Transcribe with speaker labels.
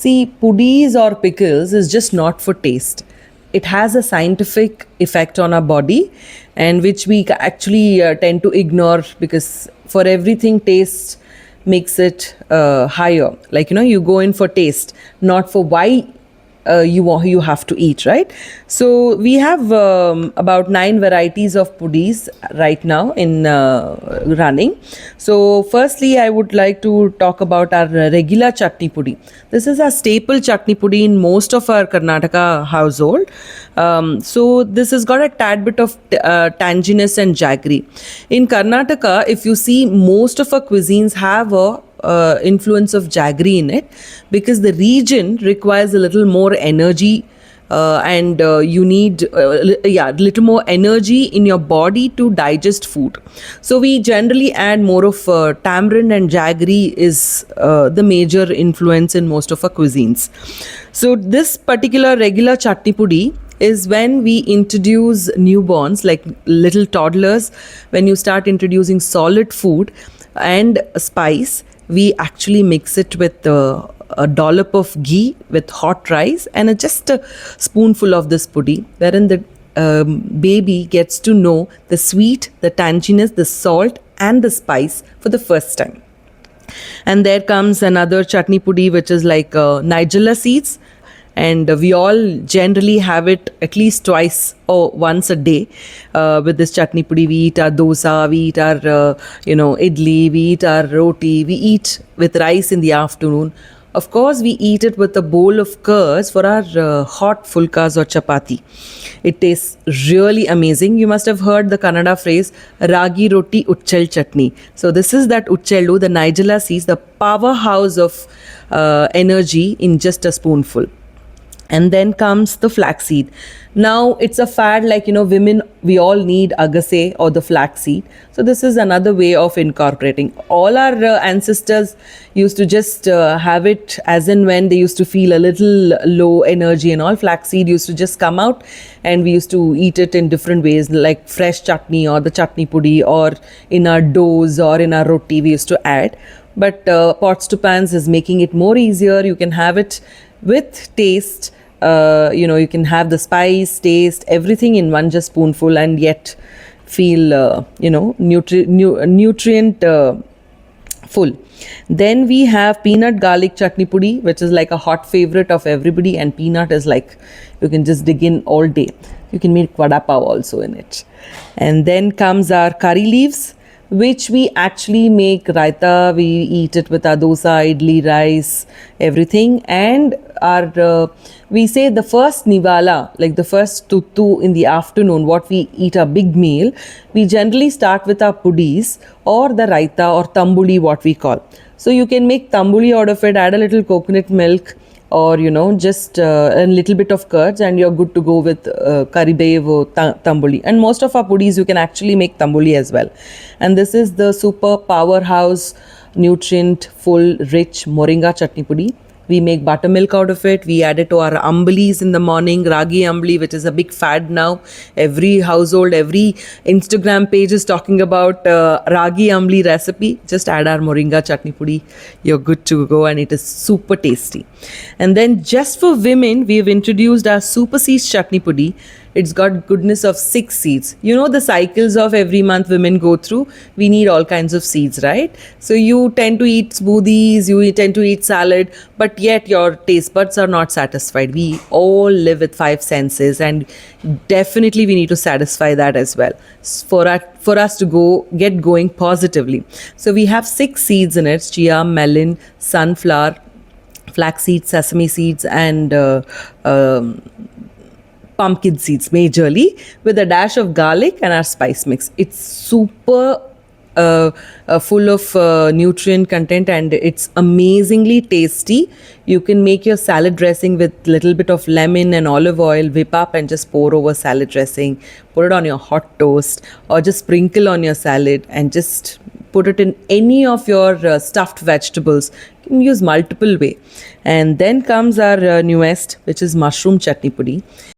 Speaker 1: See, pudis or pickles is just not for taste. It has a scientific effect on our body, and which we actually tend to ignore because for everything, taste makes it higher. Like, you go in for taste, not for why you have to eat, right? So we have about 9 varieties of pudis right now in running. So firstly, I would like to talk about our regular chutney pudi. This is a staple chutney pudi in most of our Karnataka household. So this has got a tad bit of tanginess and jaggery. In Karnataka, if you see, most of our cuisines have a influence of jaggery in it because the region requires a little more energy and you need little more energy in your body to digest food. So we generally add more of tamarind, and jaggery is the major influence in most of our cuisines. So this particular regular chutney pudi is when we introduce newborns, like little toddlers. When you start introducing solid food and spice, we actually mix it with a dollop of ghee with hot rice and just a spoonful of this pudi, wherein the baby gets to know the sweet, the tanginess, the salt and the spice for the first time. And there comes another chutney pudi, which is like nigella seeds, and we all generally have it at least twice or once a day with this chutney pudi. We eat our dosa, we eat our idli, we eat our roti, we eat with rice in the afternoon. Of course, we eat it with a bowl of curds for our hot fulkas or chapati. It tastes really amazing. You must have heard the Kannada phrase ragi roti uchel chutney. So this is that uchelu, the nigella seeds, the powerhouse of energy in just a spoonful. And then comes the flaxseed. Now it's a fad, like, women, we all need agasse or the flaxseed. So this is another way of incorporating. All our ancestors used to just have it as and when they used to feel a little low energy and all. Flaxseed used to just come out and we used to eat it in different ways, like fresh chutney or the chutney pudi, or in our doughs or in our roti we used to add. But pots to pans is making it more easier. You can have it with taste. You can have the spice, taste, everything in one just spoonful, and yet feel nutrient full. Then we have peanut garlic chutney pudi, which is like a hot favorite of everybody, and peanut is like, you can just dig in all day. You can make vada pav also in it. And then comes our curry leaves, which we actually make raita. We eat it with our dosa, idli, rice, everything. And our we say the first nivala, like the first tuttu in the afternoon, what we eat a big meal, we generally start with our pudis or the raita or tambuli, what we call. So you can make tambuli out of it, add a little coconut milk, or just a little bit of curds, and you're good to go with karibev or tambuli. And most of our pudis you can actually make tambuli as well. And this is the super powerhouse, nutrient full, rich moringa chutney pudi. We make buttermilk out of it. We add it to our ambalis in the morning, ragi ambali, which is a big fad now. Every household, every Instagram page is talking about ragi ambali recipe. Just add our moringa chutney pudi. You're good to go, and it is super tasty. And then just for women, we have introduced our super seeds chutney pudi. It's got goodness of 6 seeds. The cycles of every month women go through. We need all kinds of seeds, right? So you tend to eat smoothies, you tend to eat salad, but yet your taste buds are not satisfied. We all live with 5 senses, and definitely we need to satisfy that as well for us to get going positively. So we have 6 seeds in it: chia, melon, sunflower, flaxseed, sesame seeds, and pumpkin seeds majorly, with a dash of garlic and our spice mix. It's super full of nutrient content, and it's amazingly tasty. You can make your salad dressing with little bit of lemon and olive oil, whip up and just pour over salad dressing, put it on your hot toast, or just sprinkle on your salad and just put it in any of your stuffed vegetables. You can use multiple way. And then comes our newest, which is mushroom chutney pudi.